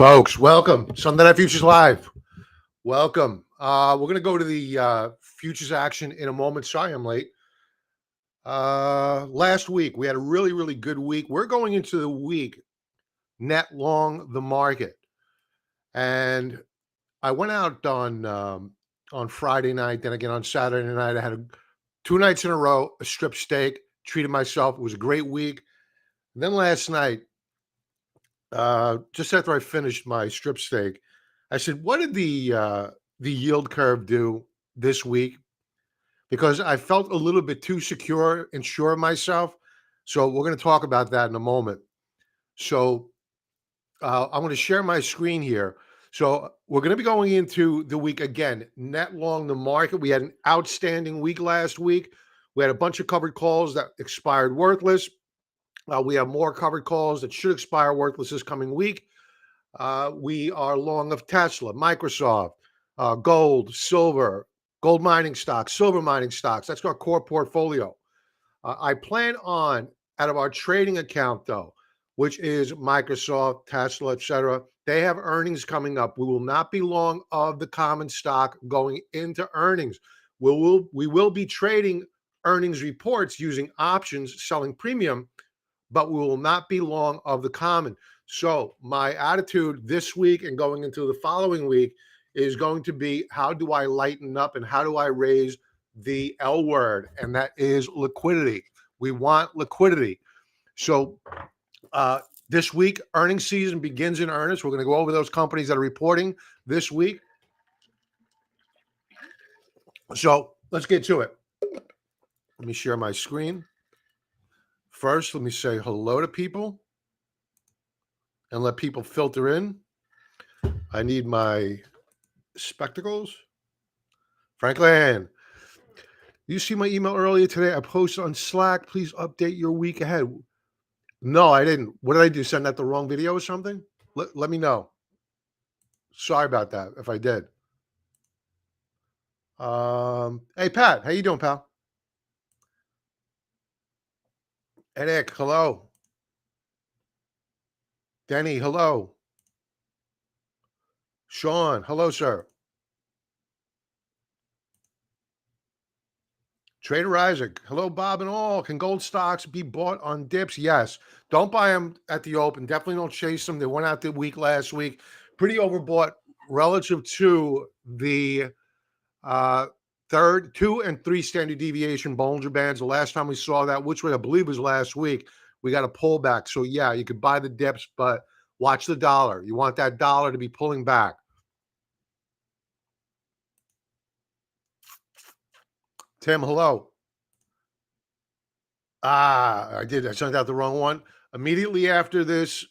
Folks, welcome. Sunday Night Futures Live. Welcome. We're going to go to the futures action in a moment. Sorry, I'm late. Last week, we had a really, really good week. We're going into the week net long the market. And I went out on Friday night, then again on Saturday night. I had 2 nights in a row, a strip steak, treated myself. It was a great week. And then last night, just after I finished my strip steak, I said, "What did the yield curve do this week?" Because I felt a little bit too secure and sure of myself. So we're going to talk about that in a moment. So I'm going to share my screen here. So we're going to be going into the week again, net long the market. We had an outstanding week last week. We had a bunch of covered calls that expired worthless. We have more covered calls that should expire worthless this coming week. We are long of Tesla, Microsoft, gold, silver, gold mining stocks, silver mining stocks. That's our core portfolio. I plan on, out of our trading account, though, which is Microsoft, Tesla, etc., they have earnings coming up. We will not be long of the common stock going into earnings. We will be trading earnings reports using options, selling premium, but we will not be long of the common. So my attitude this week and going into the following week is going to be, how do I lighten up and how do I raise the L word? And that is liquidity. We want liquidity. So this week, earnings season begins in earnest. We're going to go over those companies that are reporting this week. So let's get to it. Let me share my screen. First, let me say hello to people and let people filter in. I need my spectacles. Franklin, you see my email earlier today? I posted on Slack. Please update your week ahead. No, I didn't. What did I do? Send out the wrong video or something? Let me know. Sorry about that if I did. Hey, Pat. How you doing, pal? Eric, hello. Denny, hello. Sean, hello, sir. Trader Isaac, hello, Bob and all. Can gold stocks be bought on dips? Yes. Don't buy them at the open. Definitely don't chase them. They went out the week last week. Pretty overbought relative to the 2 and 3 standard deviation Bollinger Bands. The last time we saw that, which I believe was last week, we got a pullback. So, yeah, you could buy the dips, but watch the dollar. You want that dollar to be pulling back. Tim, hello. I did. I sent out the wrong one. Immediately after this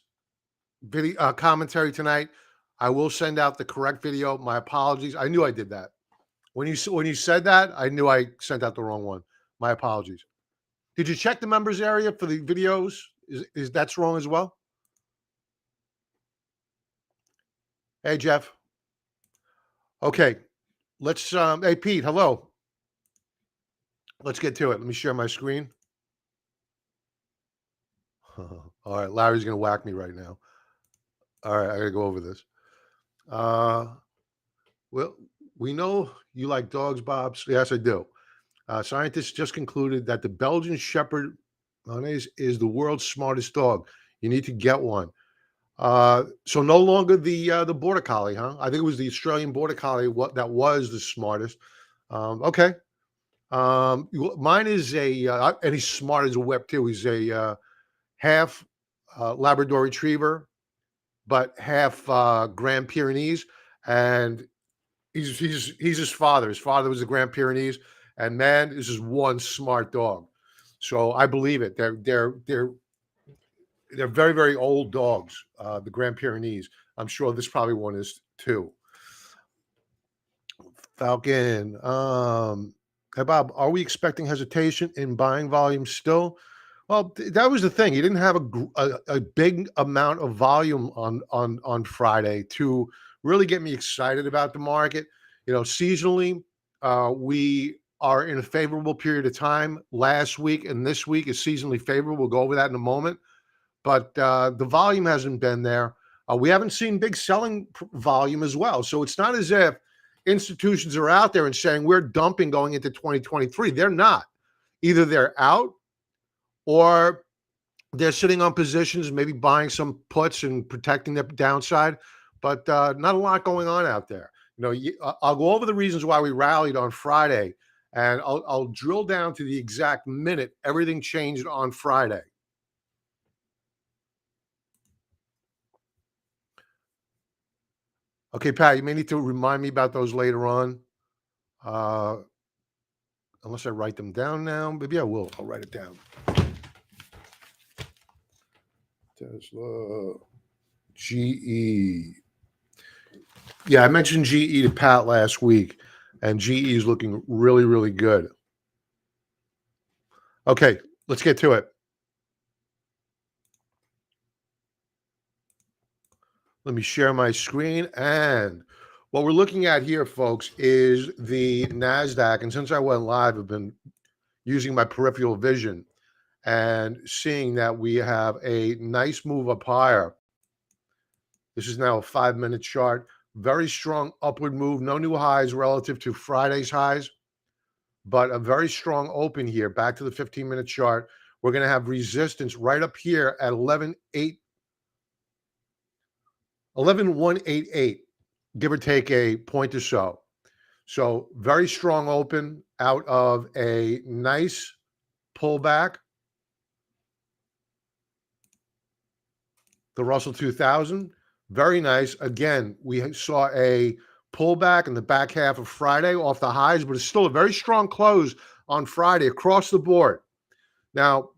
video commentary tonight, I will send out the correct video. My apologies. I knew I did that. When you said that, I knew I sent out the wrong one. My apologies. Did you check the members area for the videos? Is that's wrong as well? Hey, Jeff. Okay. Let's hey, Pete, hello. Let's get to it. Let me share my screen. All right, Larry's going to whack me right now. All right, I got to go over this. Well, we know you like dogs, Bob. Yes, I do. Scientists just concluded that the Belgian Shepherd is the world's smartest dog. You need to get one. So no longer the Border Collie, huh? I think it was the Australian Border Collie that was the smartest. Okay. Mine is and he's smart as a whip too. He's a half Labrador Retriever, but half Grand Pyrenees, and he's his father. His father was the Grand Pyrenees, and man, this is one smart dog. So I believe it. They're very, very old dogs. The Grand Pyrenees. I'm sure this probably one is too. Falcon. Hey Bob, are we expecting hesitation in buying volume still? Well, that was the thing. He didn't have a big amount of volume on Friday to really get me excited about the market. You know, seasonally, we are in a favorable period of time. Last week and this week is seasonally favorable. We'll go over that in a moment. But the volume hasn't been there. We haven't seen big selling volume as well. So it's not as if institutions are out there and saying we're dumping going into 2023. They're not. Either they're out or they're sitting on positions, maybe buying some puts and protecting their downside, but not a lot going on out there. I'll go over the reasons why we rallied on Friday, and I'll drill down to the exact minute everything changed on Friday. Okay, Pat, you may need to remind me about those later on. Unless I write them down now. Maybe I will. I'll write it down. Tesla, GE. Yeah, I mentioned GE to Pat last week, and GE is looking really, really good. Okay, let's get to it. Let me share my screen. And what we're looking at here, folks, is the NASDAQ. And since I went live, I've been using my peripheral vision and seeing that we have a nice move up higher. This is now a 5-minute chart. Very strong upward move. No new highs relative to Friday's highs, but a very strong open here. Back to the 15-minute chart. We're going to have resistance right up here at 11,188, give or take a point or so. So very strong open out of a nice pullback. The Russell 2000, very nice. Again, we saw a pullback in the back half of Friday off the highs, but it's still a very strong close on Friday across the board. Now,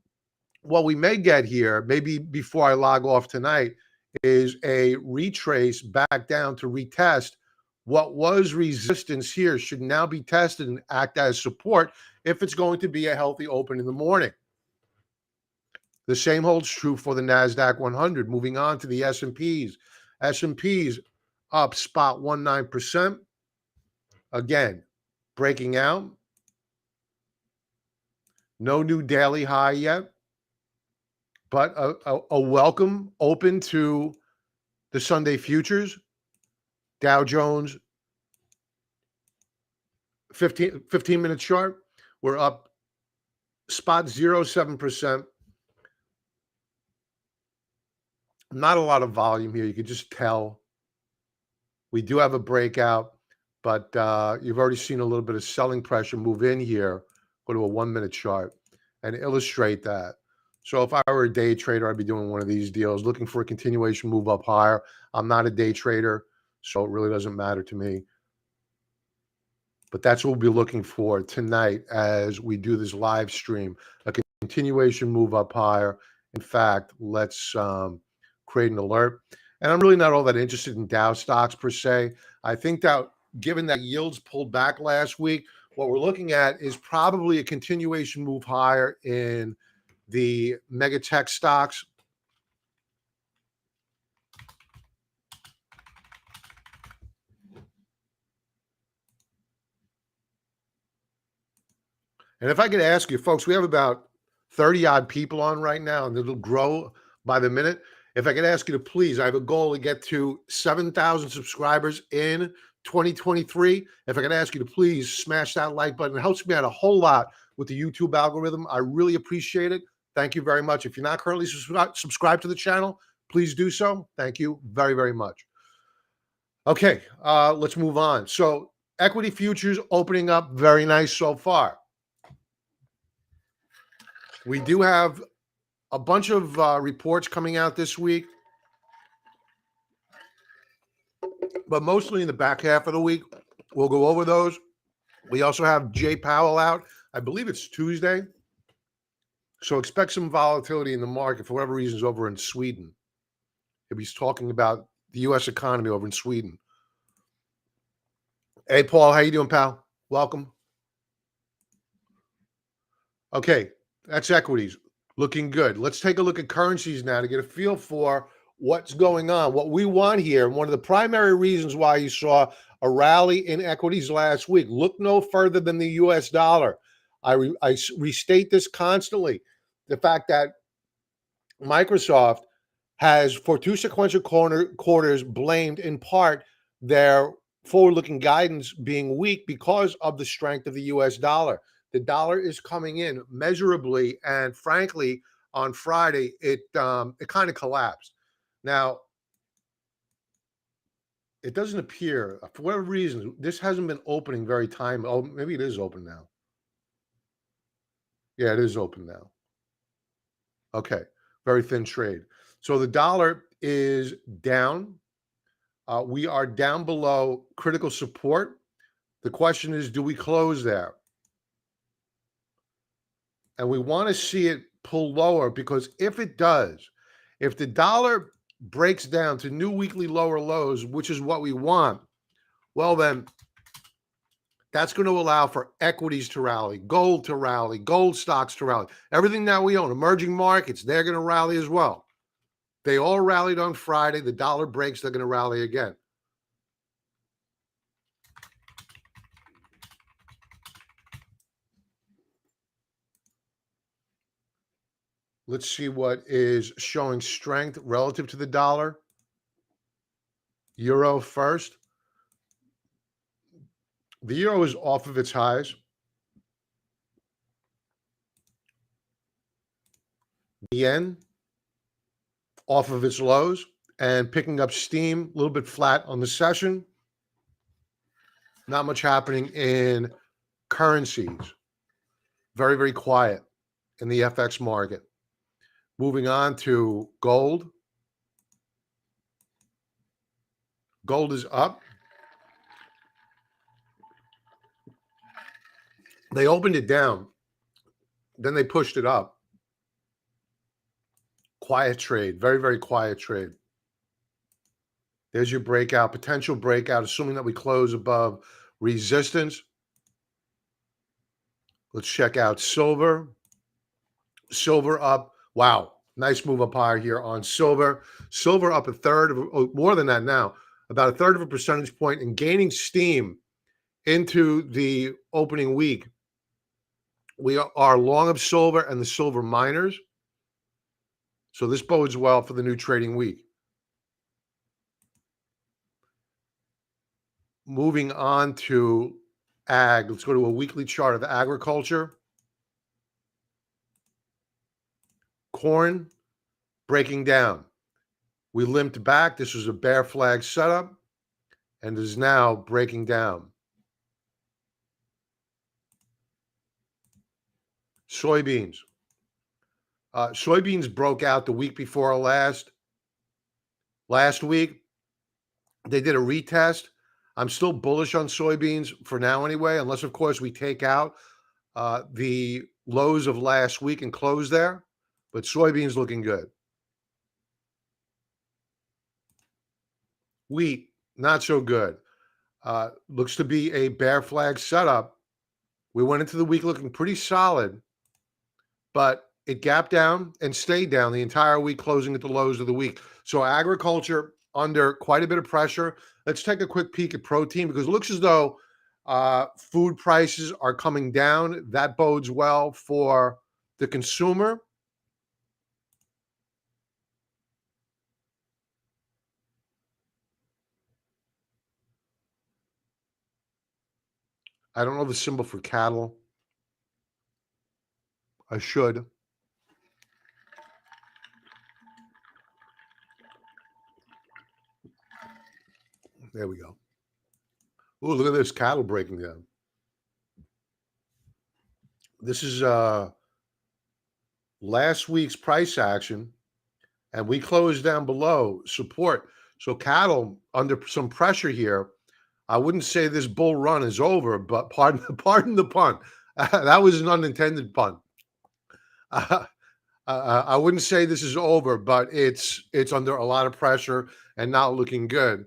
what we may get here, maybe before I log off tonight, is a retrace back down to retest what was resistance here should now be tested and act as support if it's going to be a healthy open in the morning. The same holds true for the NASDAQ 100. Moving on to the S&Ps. S&Ps up spot 19%. Again, breaking out. No new daily high yet, but a welcome open to the Sunday futures. Dow Jones 15-minute chart. We're up spot 0.07%. Not a lot of volume here. You can just tell. We do have a breakout, but you've already seen a little bit of selling pressure move in here. Go to a 1-minute chart and illustrate that. So if I were a day trader, I'd be doing one of these deals, looking for a continuation move up higher. I'm not a day trader, so it really doesn't matter to me. But that's what we'll be looking for tonight as we do this live stream, a continuation move up higher. In fact, let's create an alert. And I'm really not all that interested in Dow stocks per se. I think that given that yields pulled back last week, what we're looking at is probably a continuation move higher in the mega tech stocks. And if I could ask you, folks, we have about 30 odd people on right now, and it'll grow by the minute. If I could ask you to please, I have a goal to get to 7,000 subscribers in 2023. If I could ask you to please smash that like button, it helps me out a whole lot with the YouTube algorithm. I really appreciate it. Thank you very much. If you're not currently subscribed to the channel, please do so. Thank you very, very much. Okay, let's move on. So equity futures opening up very nice so far. We do have a bunch of reports coming out this week, but mostly in the back half of the week. We'll go over those. We also have Jay Powell out. I believe it's Tuesday. So expect some volatility in the market for whatever reasons over in Sweden. If he's talking about the U.S. economy over in Sweden. Hey, Paul, how you doing, pal? Welcome. Okay, that's equities. Looking good. Let's take a look at currencies now to get a feel for what's going on. What we want here, one of the primary reasons why you saw a rally in equities last week, look no further than the U.S. dollar. I restate this constantly. The fact that Microsoft has for two sequential quarters blamed in part their forward-looking guidance being weak because of the strength of the US dollar. The dollar is coming in measurably, and frankly, on Friday, it kind of collapsed. Now, it doesn't appear, for whatever reason, this hasn't been opening very time. Oh, maybe it is open now. Yeah, it is open now. Okay, very thin trade. So the dollar is down. We are down below critical support. The question is, do we close there? And we want to see it pull lower, because if it does, if the dollar breaks down to new weekly lower lows, which is what we want, well, then that's going to allow for equities to rally, gold stocks to rally, everything that we own, emerging markets, they're going to rally as well. They all rallied on Friday. The dollar breaks, they're going to rally again. Let's see what is showing strength relative to the dollar. Euro first. The euro is off of its highs. The yen off of its lows and picking up steam, a little bit flat on the session. Not much happening in currencies. Very, very quiet in the FX market. Moving on to gold. Gold is up. They opened it down. Then they pushed it up. Quiet trade. Very, very quiet trade. There's your breakout, potential breakout, assuming that we close above resistance. Let's check out silver. Silver up. Wow. Nice move up higher here on silver. Silver up a third of, oh, more than that now, about a third of a percentage point and gaining steam into the opening week. We are long of silver and the silver miners. So this bodes well for the new trading week. Moving on to ag. Let's go to a weekly chart of agriculture. Corn breaking down. We limped back. This was a bear flag setup and is now breaking down. Soybeans. Soybeans broke out the week before last. Last week, they did a retest. I'm still bullish on soybeans for now anyway, unless, of course, we take out the lows of last week and close there. But soybeans looking good. Wheat, not so good. Looks to be a bear flag setup. We went into the week looking pretty solid, but it gapped down and stayed down the entire week, closing at the lows of the week. So agriculture under quite a bit of pressure. Let's take a quick peek at protein, because it looks as though food prices are coming down. That bodes well for the consumer. I don't know the symbol for cattle. I should. There we go. Oh, look at this cattle breaking down. This is last week's price action, and we closed down below support. So cattle under some pressure here. I wouldn't say this bull run is over, but pardon the pun. That was an unintended pun. I wouldn't say this is over, but it's under a lot of pressure and not looking good.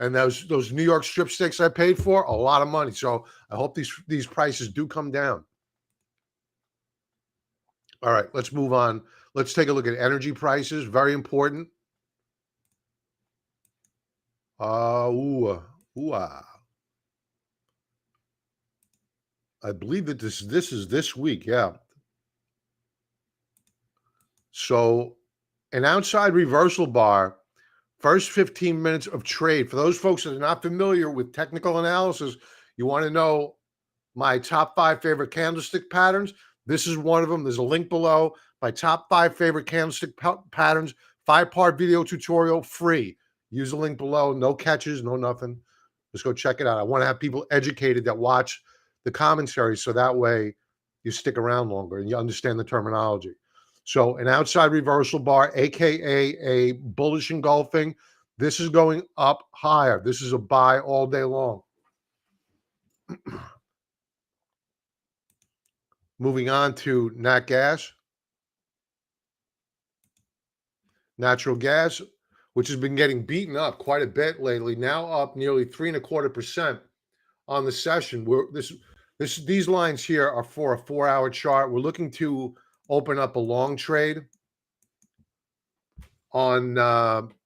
And those New York strip steaks I paid for, a lot of money. So I hope these prices do come down. All right, let's move on. Let's take a look at energy prices. Very important. I believe that this is this week. Yeah. So An outside reversal bar, first 15 minutes of trade. For those folks that are not familiar with technical analysis, you want to know my top 5 favorite candlestick patterns. This is one of them. There's a link below. My top 5 favorite candlestick patterns, 5-part video tutorial, free. Use the link below. No catches, no nothing. Just go check it out. I want to have people educated that watch the commentary so that way you stick around longer and you understand the terminology. So an outside reversal bar, aka a bullish engulfing. This is going up higher. This is a buy all day long. Moving on to nat gas, natural gas, which has been getting beaten up quite a bit lately. Now up nearly 3.25% on the session. These lines here are for a 4-hour chart. We're looking to open up a long trade on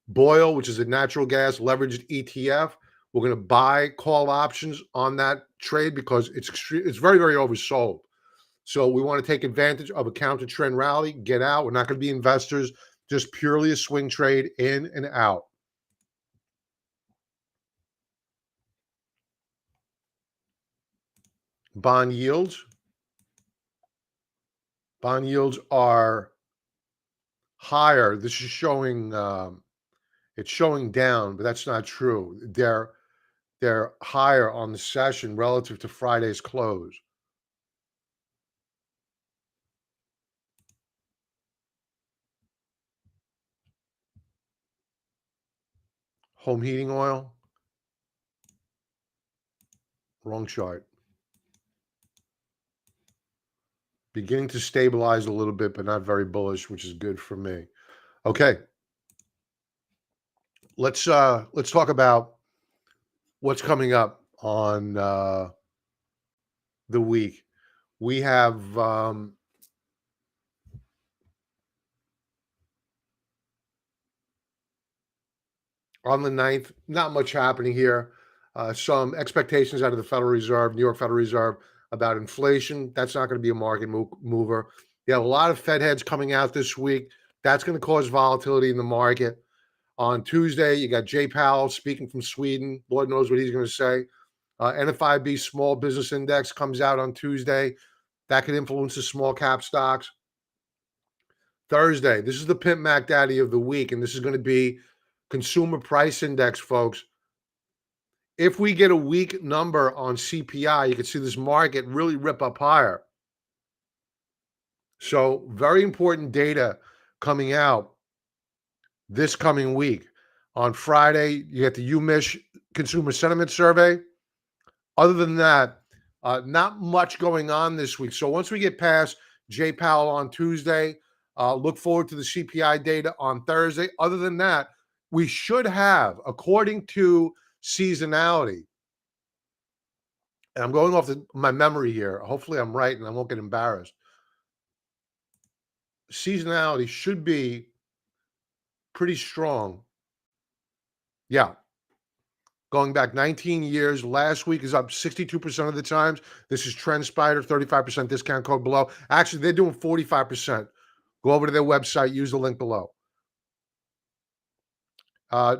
Boyle, which is a natural gas leveraged ETF. We're going to buy call options on that trade because it's very, very oversold. So we want to take advantage of a counter trend rally, get out. We're not going to be investors, just purely a swing trade in and out. Bond yields. Bond yields are higher. This is showing it's showing down, but that's not true. They're higher on the session relative to Friday's close. Home heating oil, wrong chart. Beginning to stabilize a little bit, but not very bullish, which is good for me. Okay. Let's talk about what's coming up on the week. We have on the 9th, not much happening here. Some expectations out of the Federal Reserve, New York Federal Reserve, about inflation. That's not going to be a market mover. You have a lot of Fed heads coming out this week. That's going to cause volatility in the market. On Tuesday, you got Jay Powell speaking from Sweden. Lord knows what he's going to say. NFIB Small Business Index comes out on Tuesday. That could influence the small cap stocks. Thursday, this is the Pimp Mac Daddy of the week, and this is going to be Consumer Price Index, folks. If we get a weak number on CPI, you can see this market really rip up higher. So very important data coming out this coming week. On Friday, you get the UMich Consumer Sentiment Survey. Other than that, not much going on this week. So once we get past Jay Powell on Tuesday, look forward to the CPI data on Thursday. Other than that, we should have, according to seasonality, and I'm going off my memory here. Hopefully I'm right and I won't get embarrassed. Seasonality should be pretty strong. Yeah. Going back 19 years, last week is up 62% of the times. This is TrendSpider, 35% discount code below. Actually, they're doing 45%. Go over to their website, use the link below.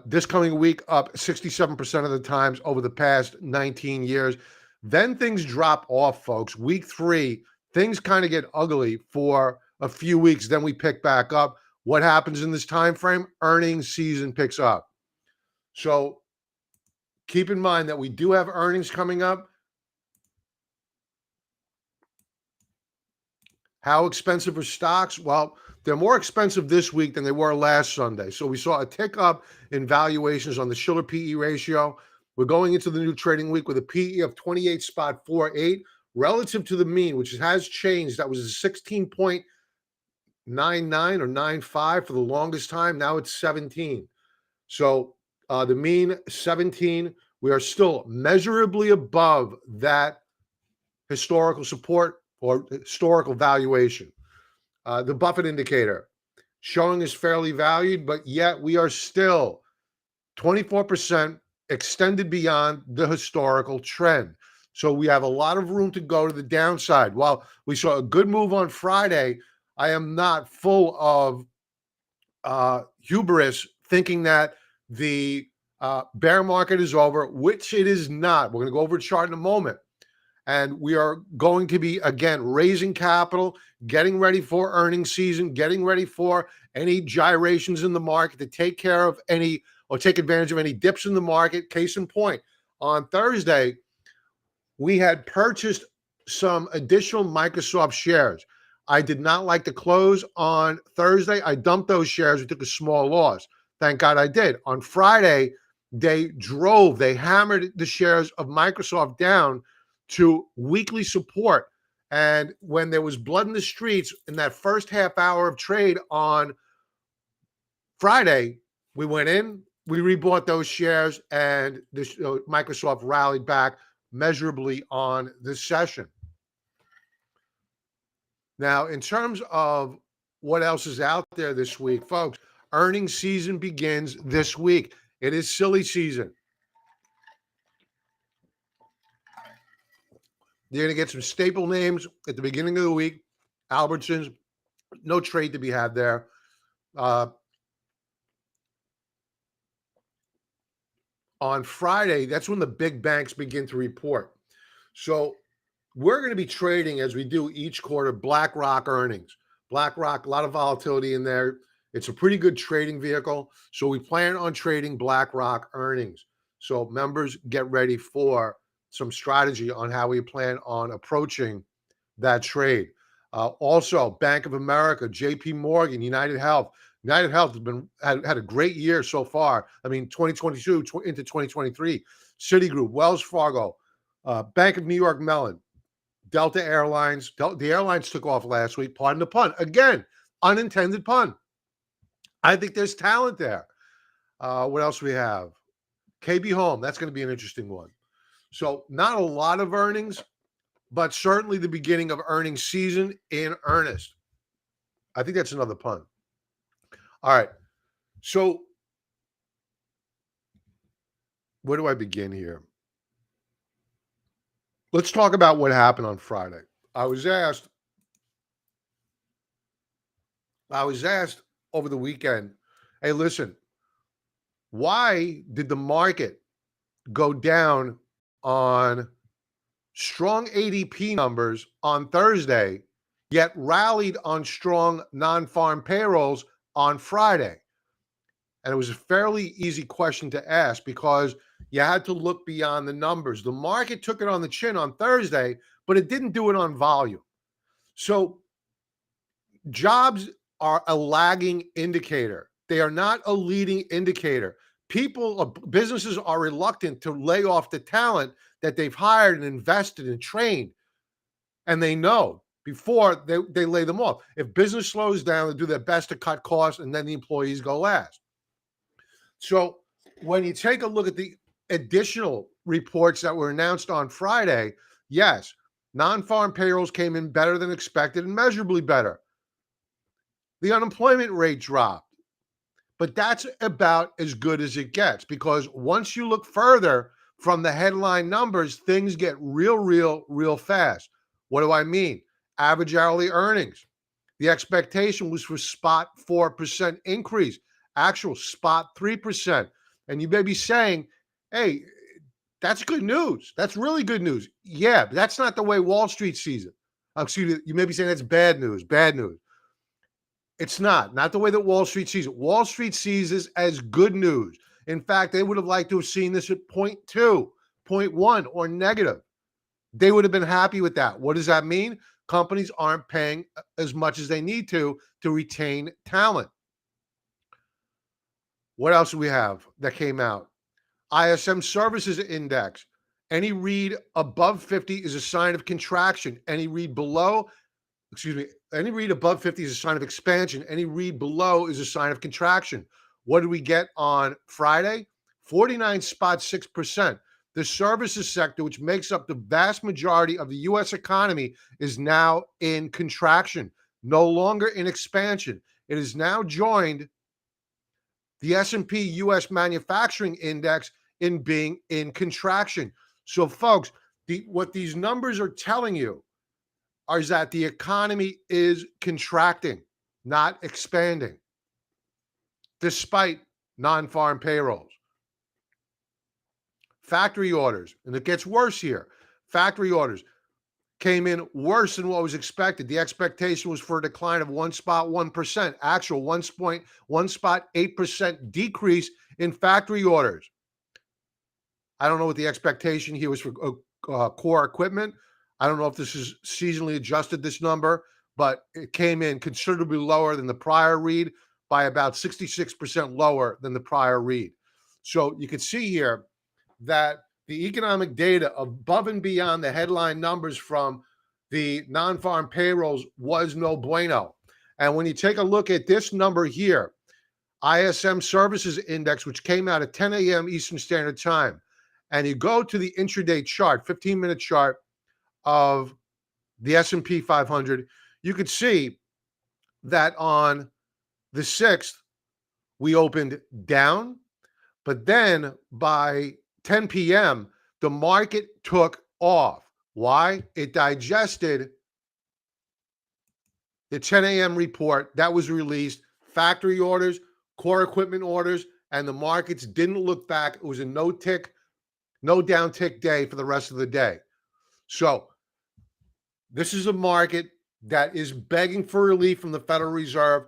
This coming week, up 67% of the times over the past 19 years. Then things drop off, folks. Week 3, things kind of get ugly for a few weeks. Then we pick back up. What happens in this time frame? Earnings season picks up. So keep in mind that we do have earnings coming up. How expensive are stocks? Well, they're more expensive this week than they were last Sunday. So we saw a tick up in valuations on the Schiller PE ratio. We're going into the new trading week with a PE of 28.48 relative to the mean, which has changed. That was a 16.99 or 95 for the longest time. Now it's 17. So the mean 17. We are still measurably above that historical support or historical valuation. The Buffett indicator showing is fairly valued, but yet we are still 24% extended beyond the historical trend. So we have a lot of room to go to the downside. While we saw a good move on Friday, I am not full of hubris, thinking that the bear market is over, which it is not. We're going to go over a chart in a moment. And we are going to be, again, raising capital, getting ready for earnings season, getting ready for any gyrations in the market to take care of any or take advantage of any dips in the market. Case in point, on Thursday, we had purchased some additional Microsoft shares. I did not like the close on Thursday. I dumped those shares. We took a small loss. Thank God I did. On Friday, they hammered the shares of Microsoft down to weekly support. And when there was blood in the streets in that first half hour of trade on Friday, we went in, we rebought those shares, and Microsoft rallied back measurably on this session. Now, in terms of what else is out there this week, folks, earnings season begins this week. It is silly season. You're going to get some staple names at the beginning of the week. Albertsons, no trade to be had there. On Friday, that's when the big banks begin to report. So we're going to be trading, as we do each quarter, BlackRock earnings. BlackRock, a lot of volatility in there. It's a pretty good trading vehicle. So we plan on trading BlackRock earnings. So members, get ready for some strategy on how we plan on approaching that trade. Also, Bank of America, JP Morgan, United Health. United Health has had a great year so far. I mean, 2022 into 2023. Citigroup, Wells Fargo, Bank of New York Mellon, Delta Airlines. The airlines took off last week. Pardon the pun. Again, unintended pun. I think there's talent there. What else we have? KB Home. That's going to be an interesting one. So not a lot of earnings, but certainly the beginning of earnings season in earnest. I think that's another pun. All right. So where do I begin here? Let's talk about what happened on Friday. I was asked over the weekend, hey, listen, why did the market go down on strong ADP numbers on Thursday, yet rallied on strong non-farm payrolls on Friday? And it was a fairly easy question to ask because you had to look beyond the numbers. The market took it on the chin on Thursday, but it didn't do it on volume. So jobs are a lagging indicator. They are not a leading indicator. Businesses are reluctant to lay off the talent that they've hired and invested and trained. And they know before they lay them off. If business slows down, they do their best to cut costs, and then the employees go last. So when you take a look at the additional reports that were announced on Friday, yes, non-farm payrolls came in better than expected and measurably better. The unemployment rate dropped, but that's about as good as it gets because once you look further from the headline numbers, things get real fast. What do I mean? Average hourly earnings. The expectation was for spot 4% increase, actual spot 3%. And you may be saying, hey, that's good news. That's really good news. Yeah, but that's not the way Wall Street sees it. Excuse me, you may be saying that's bad news. It's not the way that Wall Street sees it. Wall Street sees this as good news. In fact, they would have liked to have seen this at 0.2, 0.1, or negative. They would have been happy with that. What does that mean? Companies aren't paying as much as they need to retain talent. What else do we have that came out? ISM Services Index. Any read above 50 is a sign of contraction. Any read above 50 is a sign of expansion. Any read below is a sign of contraction. What did we get on Friday? 49.6%. The services sector, which makes up the vast majority of the U.S. economy, is now in contraction, no longer in expansion. It has now joined the S&P U.S. Manufacturing Index in being in contraction. So, folks, what these numbers are telling you is that the economy is contracting, not expanding. despite non-farm payrolls. Factory orders, and it gets worse here. Factory orders came in worse than what was expected. The expectation was for a decline of 1.1%, actual 1.8% decrease in factory orders. I don't know what the expectation here was for core equipment. I don't know if this is seasonally adjusted, this number, but it came in considerably lower than the prior read by about 66% lower than the prior read. So you can see here that the economic data above and beyond the headline numbers from the non-farm payrolls was no bueno. And when you take a look at this number here, ISM Services Index, which came out at 10 a.m. Eastern Standard Time, and you go to the intraday chart, 15-minute chart of the S&P 500, you could see that on the 6th, we opened down, but then by 10 p.m., the market took off. Why? It digested the 10 a.m. report that was released, factory orders, core equipment orders, and the markets didn't look back. It was a no down tick day for the rest of the day. So this is a market that is begging for relief from the Federal Reserve.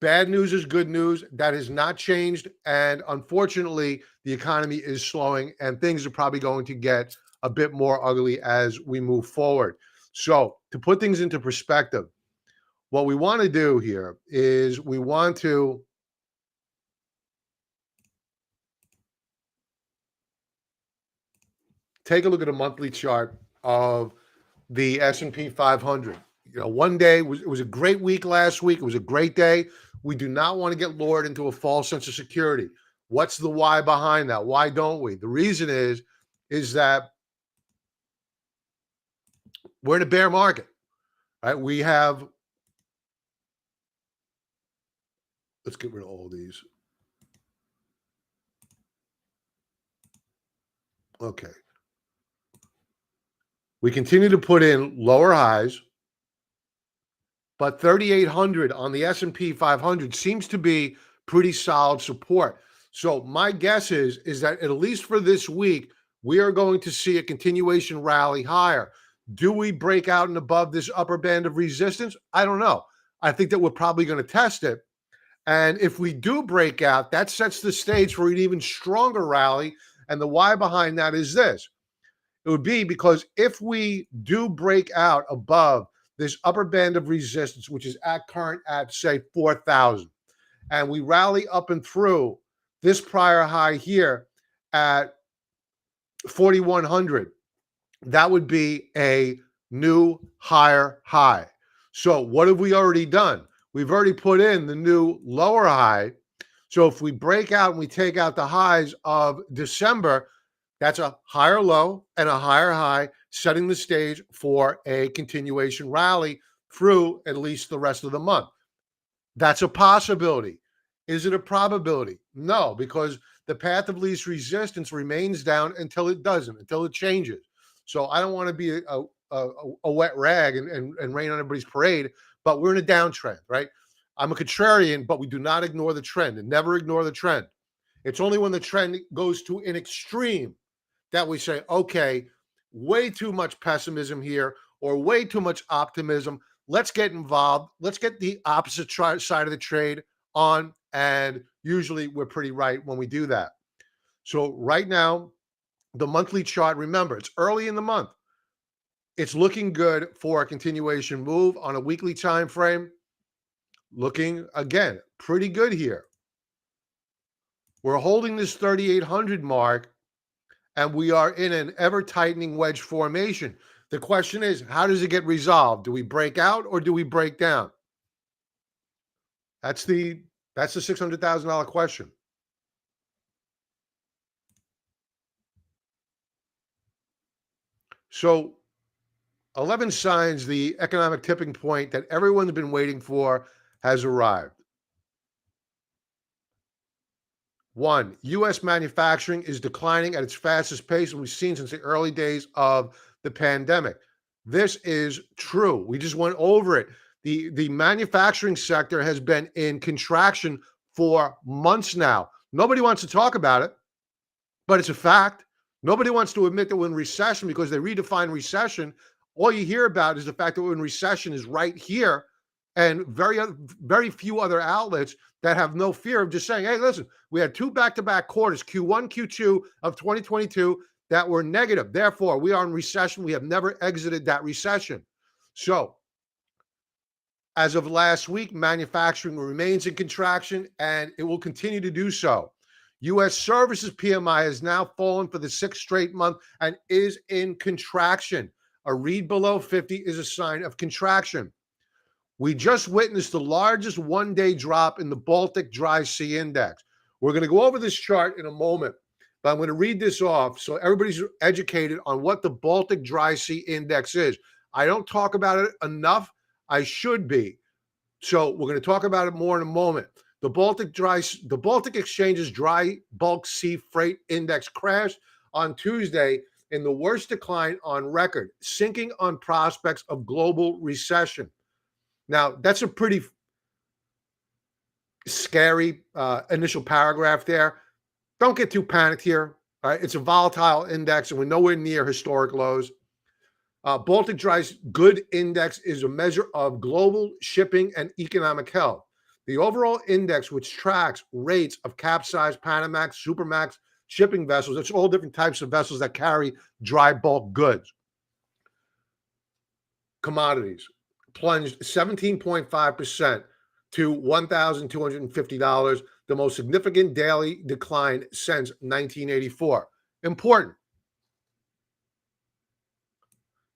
Bad news is good news. That has not changed. And unfortunately, the economy is slowing and things are probably going to get a bit more ugly as we move forward. So to put things into perspective, what we want to do here is we want to take a look at a monthly chart of the S&P 500. One day it was a great week last week. It was a great day. We do not want to get lured into a false sense of security. What's the why behind that? Why don't we? The reason is that we're in a bear market, right? We have, let's get rid of all of these. Okay. We continue to put in lower highs, but 3,800 on the S&P 500 seems to be pretty solid support. So my guess is that at least for this week, we are going to see a continuation rally higher. Do we break out and above this upper band of resistance? I don't know. I think that we're probably going to test it. And if we do break out, that sets the stage for an even stronger rally. And the why behind that is this. It would be because if we do break out above this upper band of resistance, which is at current at, say, 4,000, and we rally up and through this prior high here at 4,100, that would be a new higher high. So what have we already done? We've already put in the new lower high. So if we break out and we take out the highs of December, that's a higher low and a higher high, setting the stage for a continuation rally through at least the rest of the month. That's a possibility. Is it a probability? No, because the path of least resistance remains down until it doesn't, until it changes. So I don't want to be a wet rag and rain on everybody's parade, but we're in a downtrend, right? I'm a contrarian, but we do not ignore the trend and never ignore the trend. It's only when the trend goes to an extreme that we say, okay, way too much pessimism here or way too much optimism. Let's get involved. Let's get the opposite side of the trade on. And usually we're pretty right when we do that. So right now, the monthly chart, remember, it's early in the month. It's looking good for a continuation move on a weekly time frame. Looking, again, pretty good here. We're holding this 3,800 mark, and we are in an ever-tightening wedge formation. The question is, how does it get resolved? Do we break out or do we break down? That's the $600,000 question. So 11 signs the economic tipping point that everyone's been waiting for has arrived. 1, U.S. manufacturing is declining at its fastest pace we've seen since the early days of the pandemic. This is true. We just went over it. The manufacturing sector has been in contraction for months now. Nobody wants to talk about it, but it's a fact. Nobody wants to admit that we're in recession because they redefine recession. All you hear about is the fact that we're in recession is right here, and very few other outlets that have no fear of just saying, "Hey, listen, we had two back-to-back quarters, Q1, Q2 of 2022, that were negative. Therefore, we are in recession. We have never exited that recession." So, as of last week, manufacturing remains in contraction, and it will continue to do so. U.S. services PMI has now fallen for the sixth straight month and is in contraction. A read below 50 is a sign of contraction. We just witnessed the largest one-day drop in the Baltic Dry Sea Index. We're going to go over this chart in a moment, but I'm going to read this off so everybody's educated on what the Baltic Dry Sea Index is. I don't talk about it enough. I should be. So we're going to talk about it more in a moment. The Baltic Exchange's dry bulk sea freight index crashed on Tuesday in the worst decline on record, sinking on prospects of global recession. Now, that's a pretty scary initial paragraph there. Don't get too panicked here. All right? It's a volatile index, and we're nowhere near historic lows. Baltic Dry's Good Index is a measure of global shipping and economic health. The overall index, which tracks rates of capsize, Panamax, Supermax shipping vessels, it's all different types of vessels that carry dry bulk goods. Commodities plunged 17.5% to $1,250, the most significant daily decline since 1984. Important.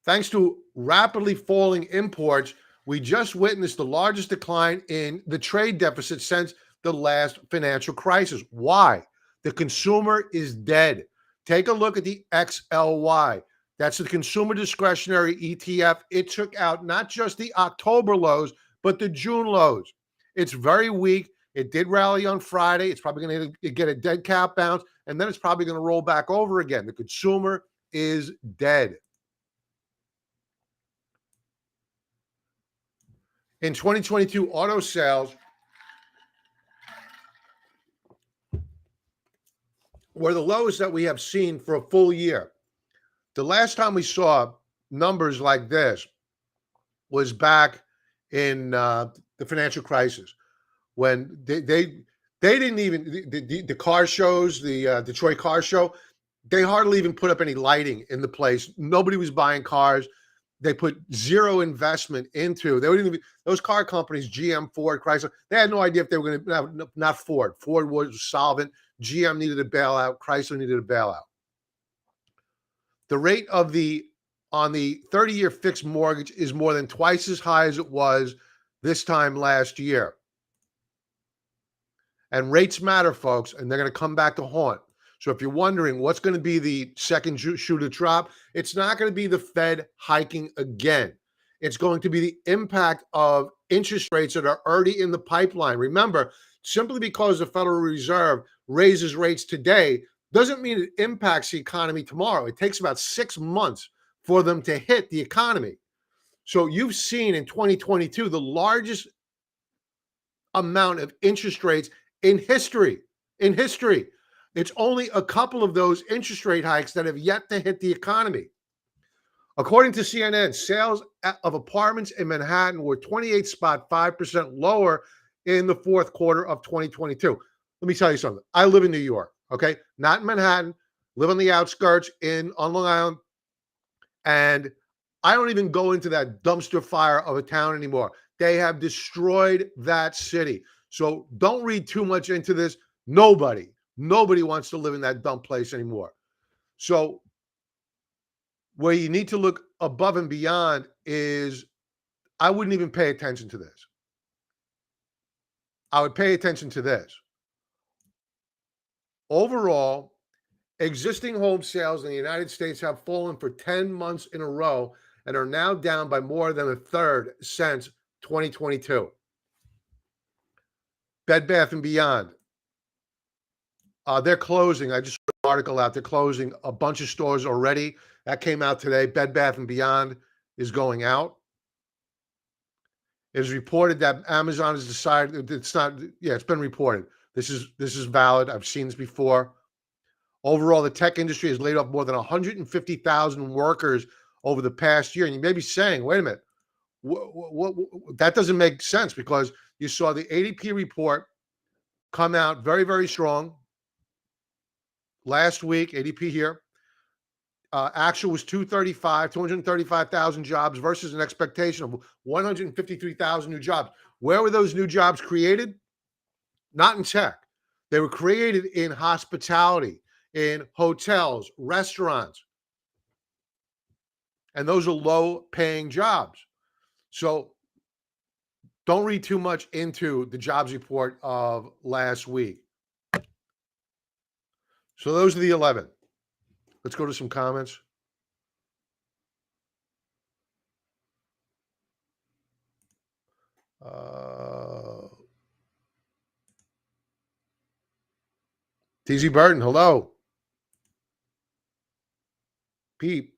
Thanks to rapidly falling imports, we just witnessed the largest decline in the trade deficit since the last financial crisis. Why? The consumer is dead. Take a look at the XLY. That's the consumer discretionary ETF. It took out not just the October lows, but the June lows. It's very weak. It did rally on Friday. It's probably going to get a dead cat bounce, and then it's probably going to roll back over again. The consumer is dead. In 2022, auto sales were the lowest that we have seen for a full year. The last time we saw numbers like this was back in the financial crisis, when they didn't even the car shows, the Detroit car show, they hardly even put up any lighting in the place. Nobody was buying cars. They put zero investment into. They wouldn't even, those car companies, GM, Ford, Chrysler, they had no idea if they were going to, not Ford. Ford was solvent. GM needed a bailout. Chrysler needed a bailout. The rate of on the 30-year fixed mortgage is more than twice as high as it was this time last year. And rates matter, folks, and they're going to come back to haunt. So if you're wondering what's going to be the second shoe to drop, it's not going to be the Fed hiking again. It's going to be the impact of interest rates that are already in the pipeline. Remember, simply because the Federal Reserve raises rates today doesn't mean it impacts the economy tomorrow. It takes about 6 months for them to hit the economy. So you've seen in 2022 the largest amount of interest rates in history. It's only a couple of those interest rate hikes that have yet to hit the economy. According to CNN, sales of apartments in Manhattan were 28.5% lower in the fourth quarter of 2022. Let me tell you something. I live in New York, okay? Not in Manhattan. Live on the outskirts on Long Island. And I don't even go into that dumpster fire of a town anymore. They have destroyed that city. So don't read too much into this. Nobody wants to live in that dump place anymore. So where you need to look above and beyond is, I wouldn't even pay attention to this. I would pay attention to this. Overall, existing home sales in the United States have fallen for 10 months in a row and are now down by more than a third since 2022. Bed Bath & Beyond. They're closing. I just read an article out. They're closing a bunch of stores already. That came out today. Bed Bath & Beyond is going out. It is reported that Amazon has decided it's not. Yeah, it's been reported. This is valid. I've seen this before. Overall, the tech industry has laid off more than 150,000 workers over the past year. And you may be saying, wait a minute, that doesn't make sense because you saw the ADP report come out very, very strong last week. ADP here. Actual was 235,000 jobs versus an expectation of 153,000 new jobs. Where were those new jobs created? Not in tech. They were created in hospitality, in hotels, restaurants, and those are low-paying jobs. So don't read too much into the jobs report of last week. So those are the 11. Let's go to some comments. TZ Burton, hello. Pete,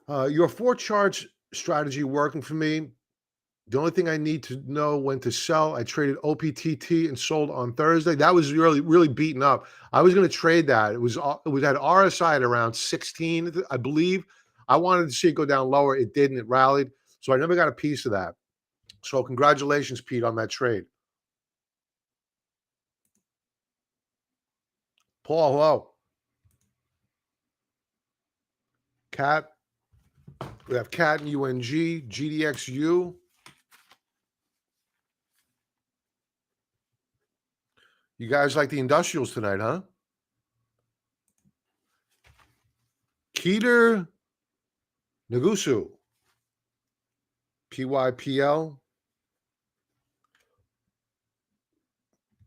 your 4 charts strategy working for me. The only thing I need to know when to sell, I traded OPTT and sold on Thursday. That was really, really beaten up. I was going to trade that. It was at RSI at around 16, I believe. I wanted to see it go down lower. It didn't. It rallied. So I never got a piece of that. So congratulations, Pete, on that trade. Paul, hello. Cat. We have Cat and UNG, GDXU. You guys like the industrials tonight, huh? Keter Nagusu. PYPL.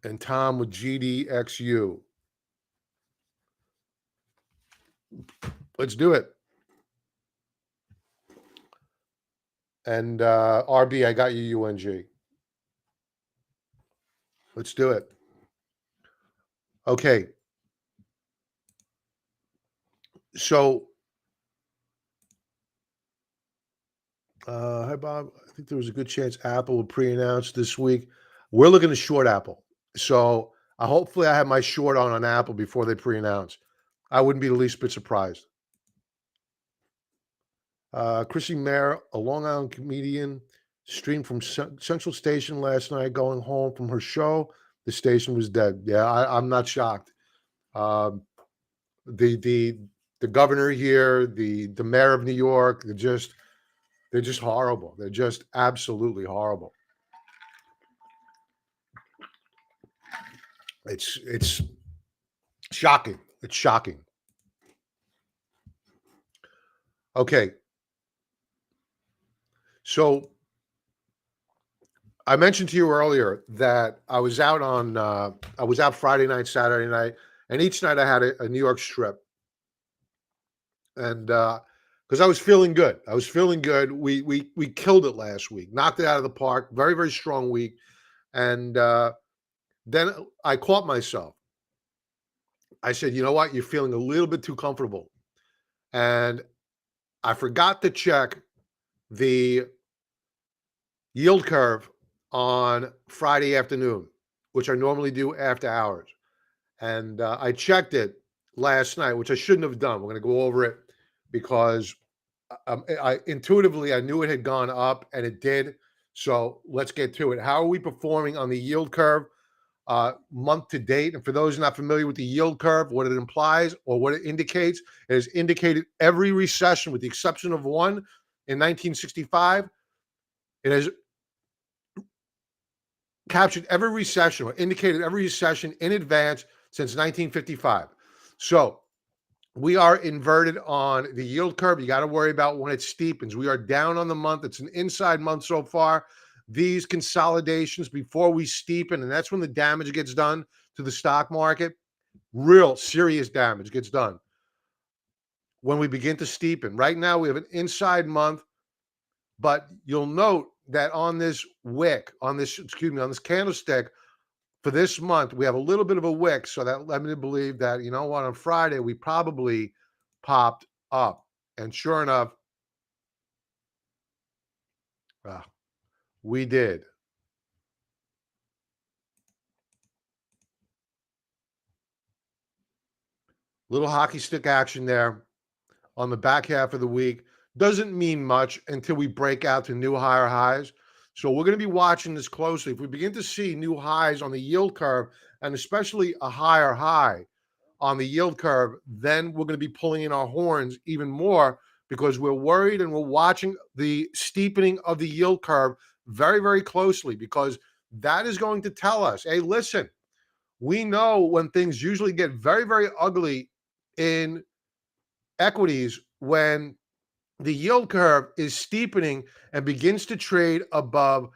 And Tom with GDXU. Let's do it. And RB, I got you UNG. Let's do it. Okay. So, hi, Bob. I think there was a good chance Apple will pre-announce this week. We're looking to short Apple. So, hopefully I have my short on Apple before they pre-announce. I wouldn't be the least bit surprised. Chrissy Mayer, a Long Island comedian, streamed from Central Station last night going home from her show. The station was dead. Yeah, I'm not shocked. Um, the governor here, the mayor of New York, they're just horrible. They're just absolutely horrible. It's shocking. It's shocking. Okay. So I mentioned to you earlier that I was out Friday night, Saturday night, and each night I had a New York strip. And because I was feeling good. I was feeling good. We killed it last week, knocked it out of the park. Very, very strong week. And then I caught myself. I said, you know what? You're feeling a little bit too comfortable. And I forgot to check the yield curve on Friday afternoon, which I normally do after hours. And I checked it last night, which I shouldn't have done. We're going to go over it because I intuitively I knew it had gone up, and it did. So let's get to it. How are we performing on the yield curve month to date? And for those not familiar with the yield curve, what it implies or what it indicates, it has indicated every recession with the exception of one in 1965. It has captured every recession or indicated every recession in advance since 1955. So we are inverted on the yield curve. You got to worry about when it steepens. We are down on the month. It's an inside month so far. These consolidations before we steepen, and that's when the damage gets done to the stock market. Real serious damage gets done when we begin to steepen. Right now, we have an inside month, but you'll note that on this wick, on this candlestick for this month, we have a little bit of a wick. So that led me to believe that, you know what, on Friday, we probably popped up. And sure enough, We did. Little hockey stick action there on the back half of the week. Doesn't mean much until we break out to new higher highs. So we're going to be watching this closely. If we begin to see new highs on the yield curve, and especially a higher high on the yield curve, then we're going to be pulling in our horns even more because we're worried and we're watching the steepening of the yield curve very, very closely because that is going to tell us, hey, listen, we know when things usually get very, very ugly in equities when the yield curve is steepening and begins to trade above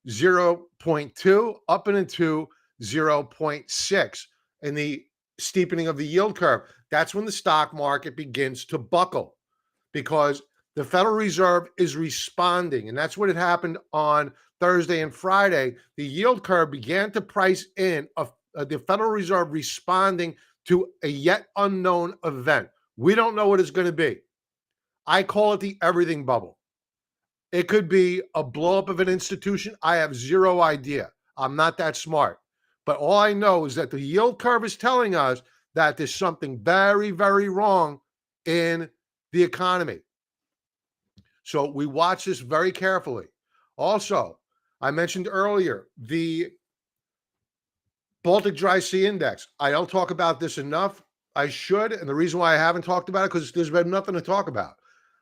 zero point 0.2 up and into zero point 0.6 in the steepening of the yield curve. That's when the stock market begins to buckle because the Federal Reserve is responding. And that's what had happened on Thursday and Friday. The yield curve began to price in the Federal Reserve responding to a yet unknown event. We don't know what it's going to be. I call it the everything bubble. It could be a blow up of an institution. I have zero idea. I'm not that smart. But all I know is that the yield curve is telling us that there's something very, very wrong in the economy. So we watch this very carefully. Also, I mentioned earlier the Baltic Dry Sea Index. I don't talk about this enough. I should. And the reason why I haven't talked about it, because there's been nothing to talk about.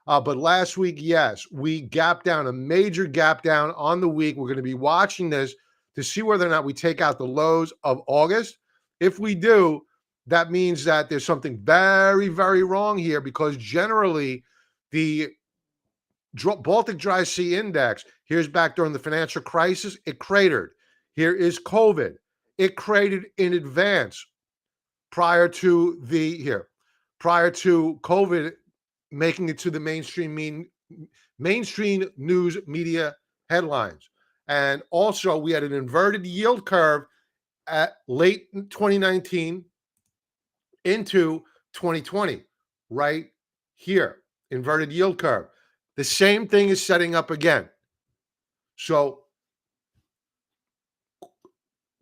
But last week, yes, we gapped down, a major gap down on the week. We're going to be watching this to see whether or not we take out the lows of August. If we do, that means that there's something very, very wrong here because generally the Baltic Dry Sea Index, here's back during the financial crisis, it cratered. Here is COVID. It cratered in advance prior to COVID making it to the mainstream news media headlines. And also we had an inverted yield curve at late 2019 into 2020, right here, inverted yield curve. The same thing is setting up again. So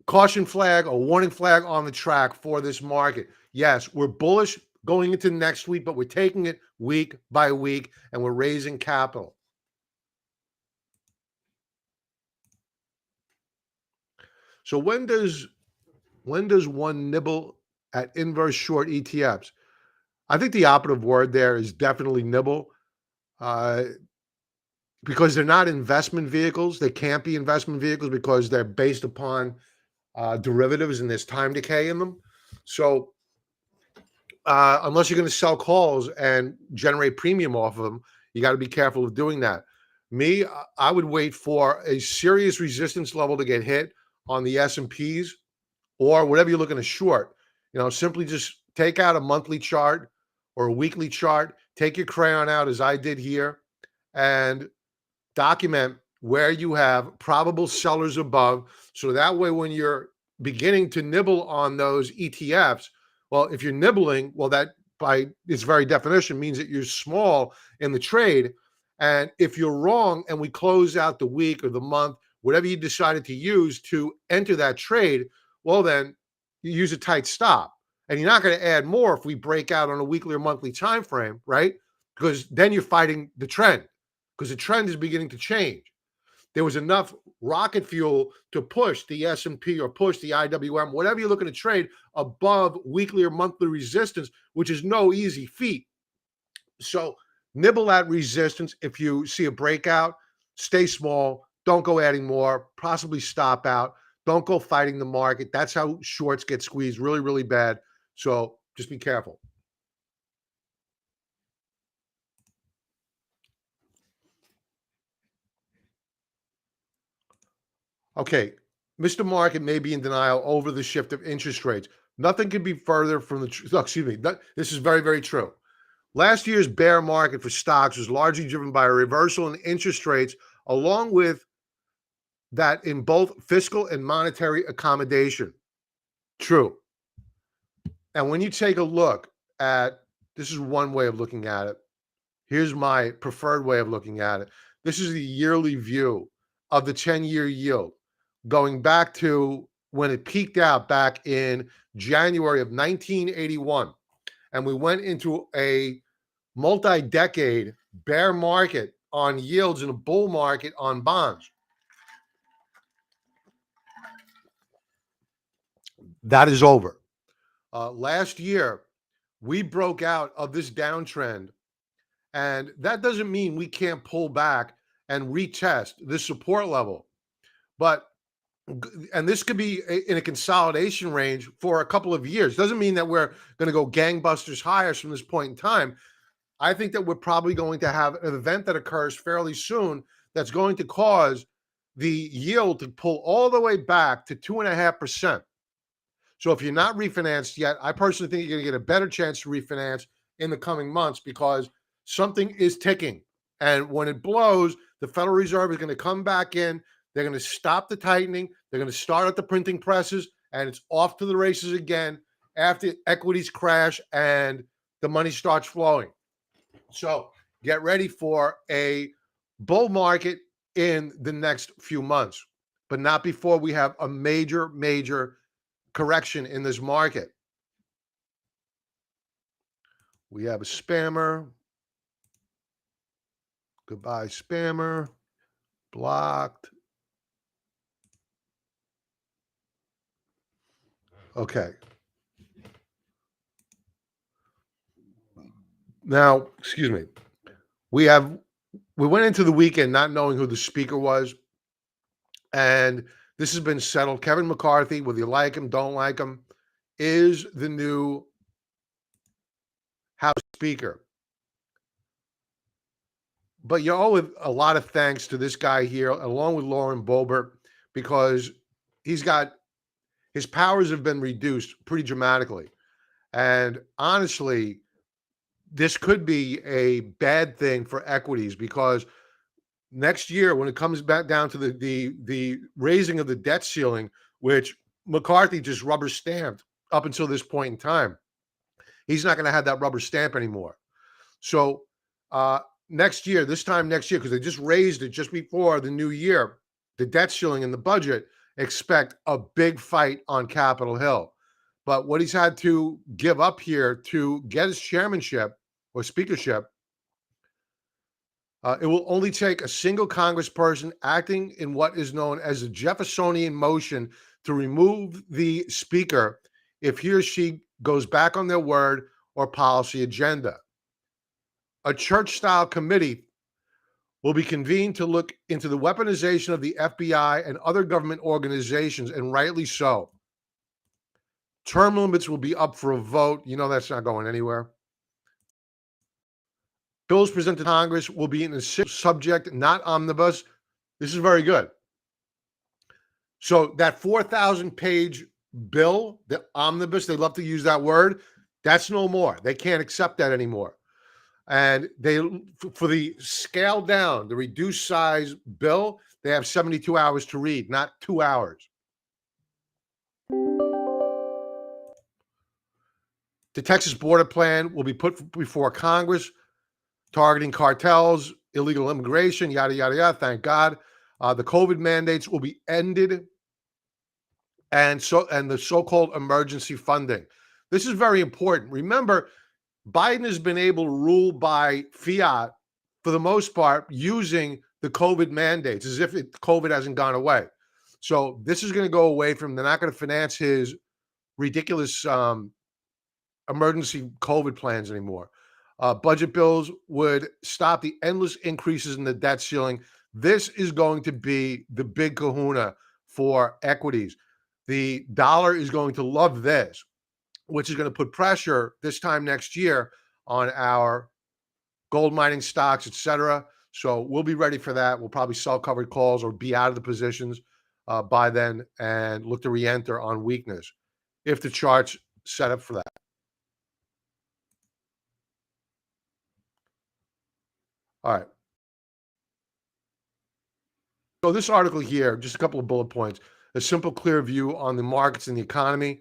caution flag or warning flag on the track for this market. Yes, we're bullish going into next week, but we're taking it week by week and we're raising capital. So when does one nibble at inverse short ETFs? I think the operative word there is definitely nibble. Because they're not investment vehicles. They can't be investment vehicles because they're based upon derivatives and there's time decay in them. So unless you're going to sell calls and generate premium off of them, you got to be careful of doing that. Me, I would wait for a serious resistance level to get hit on the S&Ps or whatever you're looking to short. Simply just take out a monthly chart or a weekly chart, take your crayon out as I did here, and document where you have probable sellers above. So that way, when you're beginning to nibble on those ETFs, well, if you're nibbling, well, that by its very definition means that you're small in the trade. And if you're wrong and we close out the week or the month, whatever you decided to use to enter that trade, well, then you use a tight stop. And you're not going to add more if we break out on a weekly or monthly time frame, right? Because then you're fighting the trend because the trend is beginning to change. There was enough rocket fuel to push the S&P or push the IWM, whatever you're looking to trade, above weekly or monthly resistance, which is no easy feat. So nibble at resistance. If you see a breakout, stay small. Don't go adding more. Possibly stop out. Don't go fighting the market. That's how shorts get squeezed really, really bad. So just be careful. Okay, Mr. Market may be in denial over the shift of interest rates. Nothing could be further from the truth. Excuse me. This is very, very true. Last year's bear market for stocks was largely driven by a reversal in interest rates, along with that in both fiscal and monetary accommodation. True. And when you take a look at this is one way of looking at it. Here's my preferred way of looking at it. This is the yearly view of the 10-year yield, going back to when it peaked out back in January of 1981. And we went into a multi-decade bear market on yields and a bull market on bonds. That is over. Last year, we broke out of this downtrend, and that doesn't mean we can't pull back and retest this support level. But and this could be in a consolidation range for a couple of years. Doesn't mean that we're going to go gangbusters higher from this point in time. I think that we're probably going to have an event that occurs fairly soon that's going to cause the yield to pull all the way back to 2.5%. So if you're not refinanced yet, I personally think you're going to get a better chance to refinance in the coming months because something is ticking. And when it blows, the Federal Reserve is going to come back in. They're going to stop the tightening. They're going to start at the printing presses, and it's off to the races again after equities crash and the money starts flowing. So get ready for a bull market in the next few months, but not before we have a major, major correction in this market. We have a spammer. Goodbye, spammer. Blocked. Okay. Now, excuse me. We went into the weekend not knowing who the speaker was, and this has been settled. Kevin McCarthy, whether you like him, don't like him, is the new House Speaker. But you owe a lot of thanks to this guy here, along with Lauren Boebert, because he's got his powers have been reduced pretty dramatically. And honestly, this could be a bad thing for equities because next year, when it comes back down to the raising of the debt ceiling, which McCarthy just rubber stamped up until this point in time, he's not going to have that rubber stamp anymore. So next year, this time next year, because they just raised it just before the new year, the debt ceiling in the budget, expect a big fight on Capitol Hill. But what he's had to give up here to get his chairmanship or speakership, it will only take a single congressperson acting in what is known as a Jeffersonian motion to remove the speaker if he or she goes back on their word or policy agenda. A church-style committee will be convened to look into the weaponization of the FBI and other government organizations, and rightly so. Term limits will be up for a vote. You know that's not going anywhere. Bills presented to Congress will be in a subject, not omnibus. This is very good. So that 4,000-page bill, the omnibus, they love to use that word, that's no more. They can't accept that anymore. And they, for the scaled down, the reduced size bill, they have 72 hours to read, not 2 hours. The Texas border plan will be put before Congress, targeting cartels, illegal immigration, yada, yada, yada. Thank God. The COVID mandates will be ended, and the so-called emergency funding. This is very important. Remember, Biden has been able to rule by fiat for the most part using the COVID mandates as if COVID hasn't gone away. So this is going to go away from, they're not going to finance his ridiculous emergency COVID plans anymore. Budget bills would stop the endless increases in the debt ceiling. This is going to be the big kahuna for equities. The dollar is going to love this, which is going to put pressure this time next year on our gold mining stocks, etc. So we'll be ready for that. We'll probably sell covered calls or be out of the positions by then and look to re-enter on weakness if the chart's set up for that. All right. So this article here, just a couple of bullet points, a simple, clear view on the markets and the economy.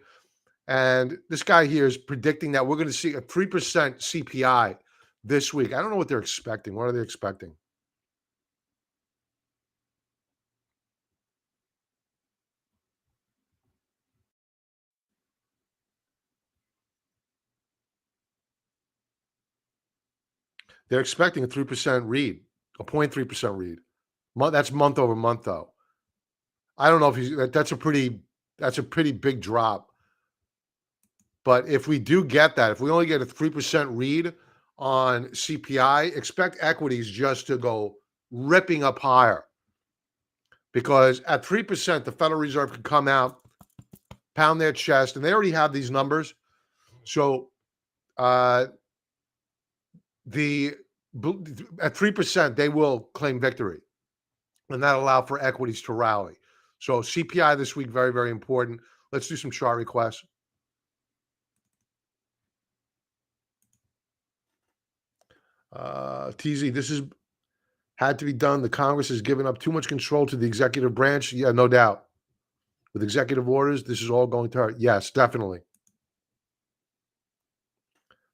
And this guy here is predicting that we're going to see a 3% CPI this week. I don't know what they're expecting. What are they expecting? They're expecting a 3% read, a 0.3% read. That's month over month, though. I don't know if that's a pretty big drop. But if we do get that, if we only get a 3% read on CPI, expect equities just to go ripping up higher. Because at 3%, the Federal Reserve could come out, pound their chest, and they already have these numbers. So uh, the at 3%, they will claim victory, and that allow for equities to rally. So CPI this week, very, very important. Let's do some chart requests. TZ, this is had to be done. The Congress has given up too much control to the executive branch. Yeah, no doubt. With executive orders, this is all going to hurt. Yes, definitely.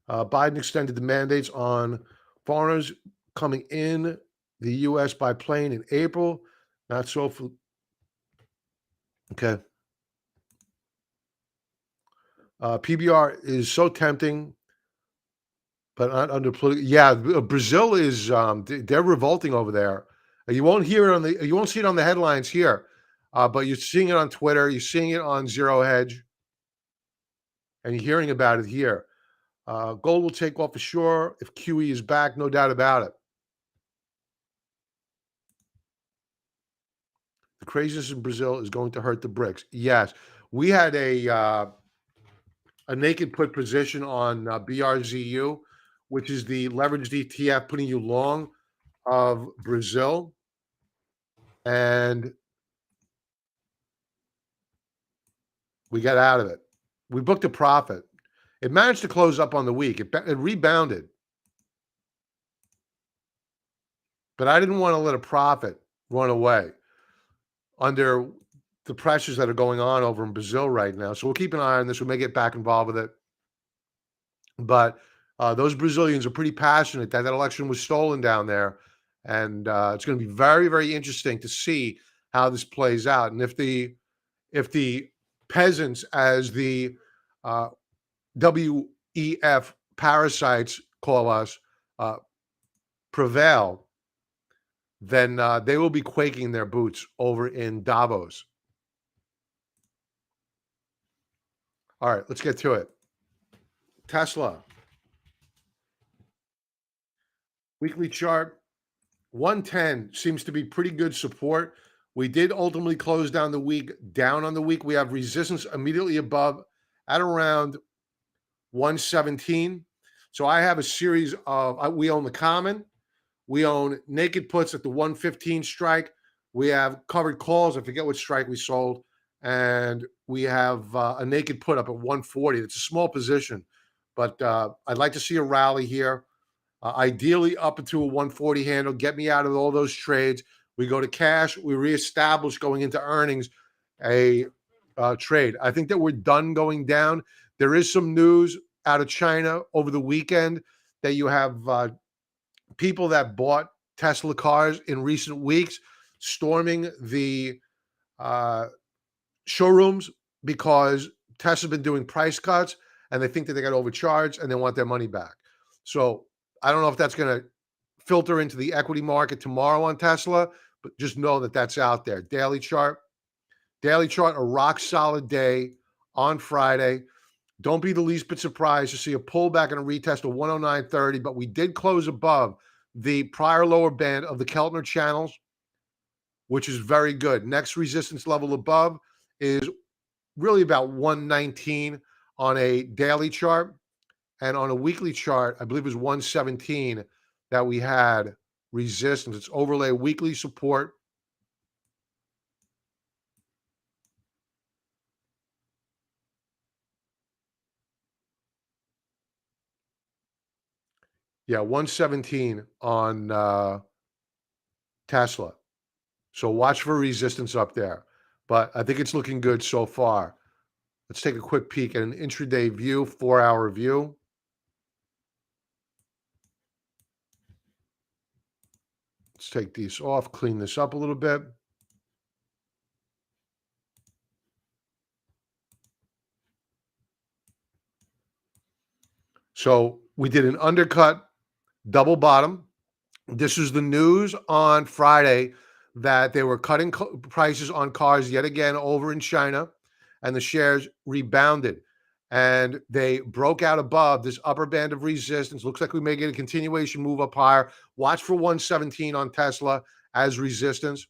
Biden extended the mandates on foreigners coming in the U.S. by plane in April. Not so. Okay. PBR is so tempting, but not under political. Yeah, Brazil is. They're revolting over there. You won't hear it on the. You won't see it on the headlines here, but you're seeing it on Twitter. You're seeing it on Zero Hedge, and you're hearing about it here. Gold will take off for sure if QE is back, no doubt about it. The craziness in Brazil is going to hurt the BRICS. Yes, we had a naked put position on BRZU, which is the leveraged ETF putting you long of Brazil, and we got out of it. We booked a profit. It managed to close up on the week. It rebounded, but I didn't want to let a profit run away under the pressures that are going on over in Brazil right now. So we'll keep an eye on this. We may get back involved with it. But those Brazilians are pretty passionate that that election was stolen down there. And it's going to be very, very interesting to see how this plays out. And if the peasants, as the WEF parasites call us, prevail, then they will be quaking their boots over in Davos. All right, let's get to it. Tesla, weekly chart, 110 seems to be pretty good support. We did ultimately close down the week, down on the week. We have resistance immediately above at around 117. So I have a series of, we own the common. We own naked puts at the 115 strike. We have covered calls. I forget what strike we sold. And we have a naked put up at 140. It's a small position, but I'd like to see a rally here. Ideally up into a 140 handle. Get me out of all those trades. We go to cash. We reestablish going into earnings a trade. I think that we're done going down. There is some news out of China over the weekend that you have people that bought Tesla cars in recent weeks storming the showrooms because Tesla's been doing price cuts and they think that they got overcharged and they want their money back. So I don't know if that's going to filter into the equity market tomorrow on Tesla, but just know that that's out there. Daily chart, a rock solid day on Friday. Don't be the least bit surprised to see a pullback and a retest of 109.30, but we did close above the prior lower band of the Keltner channels, which is very good. Next resistance level above is really about 119 on a daily chart. And on a weekly chart, I believe it was 117 that we had resistance. It's overlay weekly support. Yeah, 117 on Tesla. So watch for resistance up there. But I think it's looking good so far. Let's take a quick peek at an intraday view, 4-hour view. Let's take these off, clean this up a little bit. So we did an undercut double bottom. This was the news on Friday that they were cutting prices on cars yet again over in China, and the shares rebounded. And they broke out above this upper band of resistance. Looks like we may get a continuation move up higher. Watch for 117 on Tesla as resistance.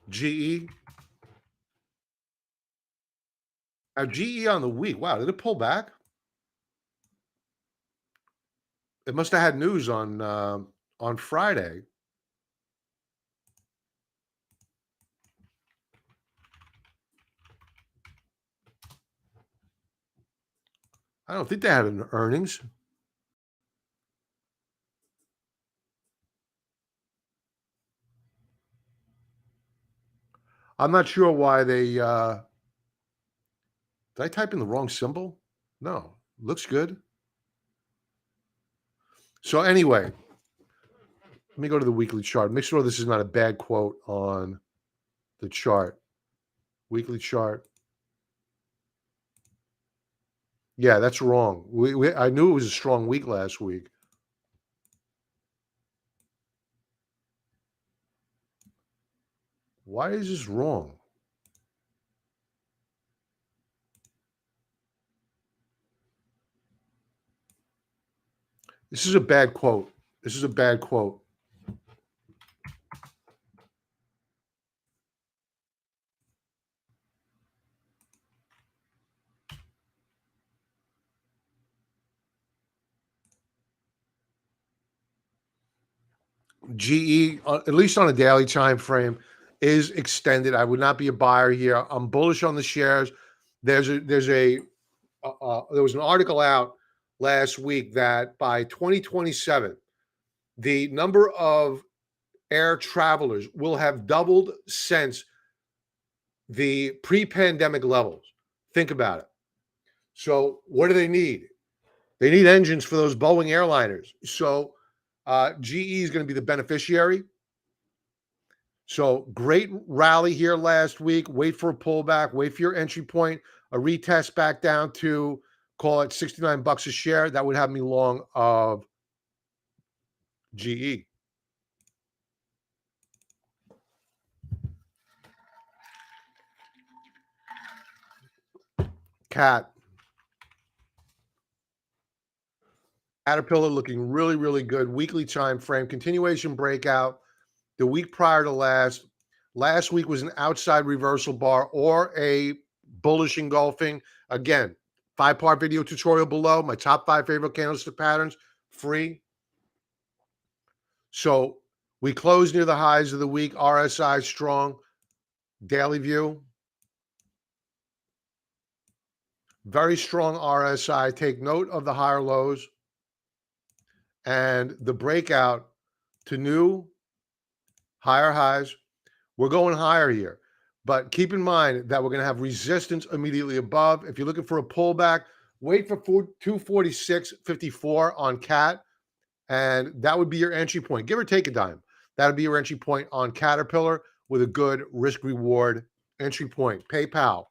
GE. Now, GE on the week. Wow, did it pull back? It must have had news on Friday. I don't think they had an earnings. I'm not sure why they did I type in the wrong symbol? No, looks good. So anyway, let me go to the weekly chart. Make sure this is not a bad quote on the chart. Weekly chart. Yeah, that's wrong. I knew it was a strong week last week. Why is this wrong? This is a bad quote. This is a bad quote. GE, at least on a daily time frame, is extended. I would not be a buyer here. I'm bullish on the shares. There was an article out last week that by 2027, the number of air travelers will have doubled since the pre-pandemic levels. Think about it. So, what do they need? They need engines for those Boeing airliners. So, GE is going to be the beneficiary. So, great rally here last week. Wait for a pullback. Wait for your entry point. A retest back down to call it $69 a share. That would have me long of GE. Cat. Caterpillar looking really, really good. Weekly time frame. Continuation breakout. The week prior to last week was an outside reversal bar or a bullish engulfing. Again, 5-part video tutorial below. My top 5 favorite candlestick patterns, free. So we closed near the highs of the week. RSI strong. Daily view. Very strong RSI. Take note of the higher lows and the breakout to new higher highs. We're going higher here, but keep in mind that we're going to have resistance immediately above. If you're looking for a pullback, wait for 246.54 on CAT, and that would be your entry point. Give or take a dime. That would be your entry point on Caterpillar with a good risk-reward entry point. PayPal.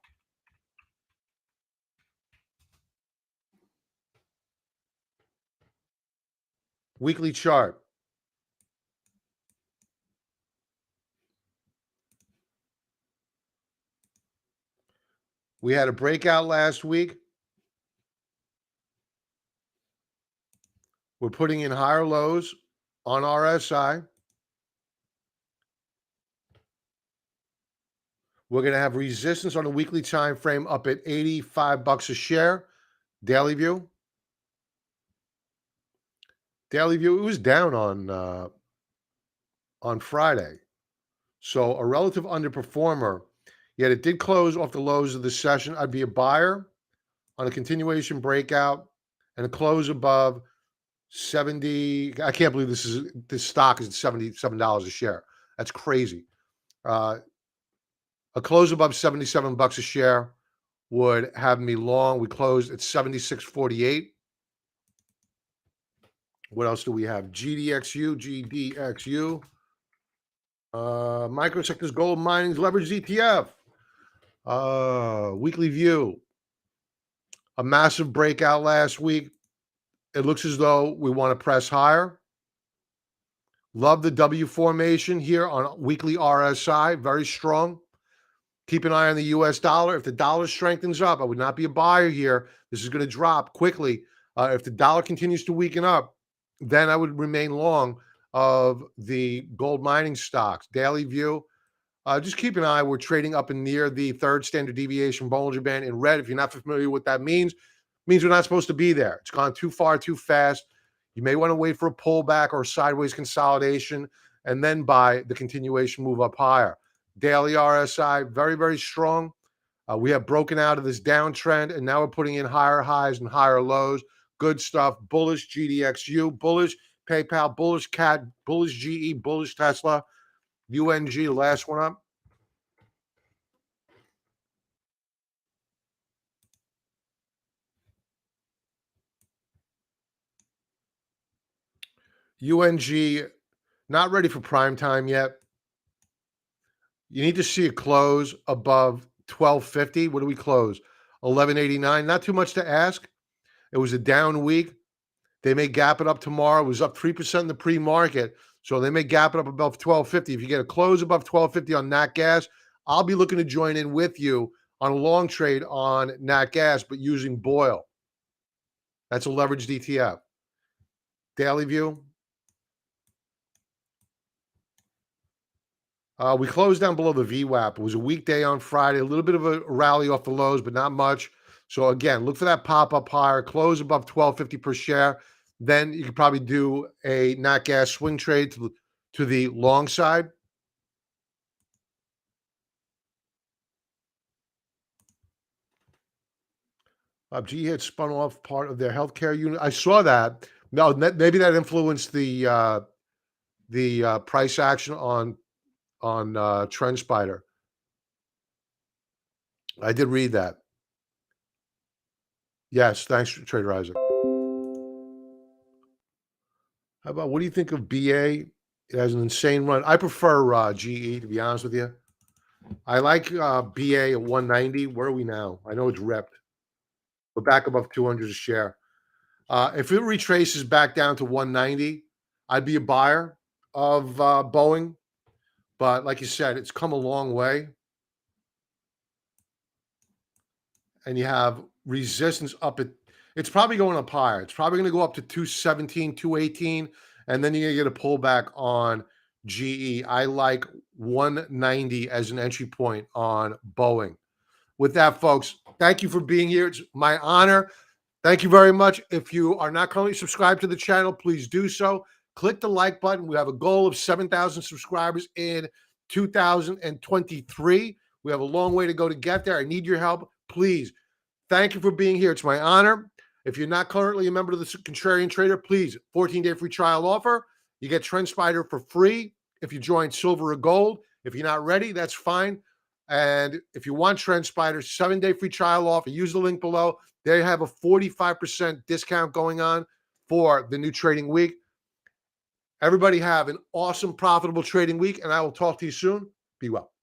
Weekly chart. We had a breakout last week. We're putting in higher lows on RSI. We're going to have resistance on the weekly time frame up at $85 a share. Daily view. Daily view. It was down on Friday, so a relative underperformer. Yet it did close off the lows of the session. I'd be a buyer on a continuation breakout and a close above 70. I can't believe this stock is at $77 a share. That's crazy. A close above $77 a share would have me long. We closed at 76.48. What else do we have? GDXU. Microsectors, gold mining's leverage ETF. Weekly view. A massive breakout last week. It looks as though we want to press higher. Love the W formation here on weekly RSI. Very strong. Keep an eye on the US dollar. If the dollar strengthens up, I would not be a buyer here. This is going to drop quickly. If the dollar continues to weaken up, then I would remain long of the gold mining stocks. Daily view, just keep an eye. We're trading up and near the third standard deviation Bollinger Band in red. If you're not familiar with what that means we're not supposed to be there. It's gone too far, too fast. You may want to wait for a pullback or sideways consolidation and then buy the continuation move up higher. Daily RSI, very, very strong. We have broken out of this downtrend, and now we're putting in higher highs and higher lows. Good stuff. Bullish GDXU, bullish PayPal, bullish CAT, bullish GE, bullish Tesla. UNG, last one up. UNG, not ready for prime time yet. You need to see a close above 1250. What do we close? 1189. Not too much to ask. It was a down week. They may gap it up tomorrow. It was up 3% in the pre-market. So they may gap it up above 1250. If you get a close above 1250 on Nat Gas, I'll be looking to join in with you on a long trade on Nat Gas, but using Boyle. That's a leveraged ETF. Daily view. We closed down below the VWAP. It was a weekday on Friday, a little bit of a rally off the lows, but not much. So again, look for that pop up higher, close above 1250 per share. Then you could probably do a Nat Gas swing trade to the long side. GE had spun off part of their healthcare unit. I saw that. No, maybe that influenced the price action on TrendSpider. I did read that. Yes, thanks, Trader Isaac. How about what do you think of BA? It has an insane run. I prefer GE, to be honest with you. I like BA at 190. Where are we now? I know it's repped. We're back above 200 a share. If it retraces back down to 190, I'd be a buyer of Boeing. But like you said, it's come a long way. And you have resistance up at, it's probably going up higher. It's probably going to go up to 217, 218, and then you're going to get a pullback on GE. I like 190 as an entry point on Boeing. With that, folks, thank you for being here. It's my honor. Thank you very much. If you are not currently subscribed to the channel, please do so. Click the like button. We have a goal of 7,000 subscribers in 2023. We have a long way to go to get there. I need your help. Please, thank you for being here. It's my honor. If you're not currently a member of the Contrarian Trader, please, 14-day free trial offer. You get TrendSpider for free if you join silver or gold. If you're not ready, that's fine. And if you want TrendSpider, 7-day free trial offer, use the link below. They have a 45% discount going on for the new trading week. Everybody have an awesome, profitable trading week, and I will talk to you soon. Be well.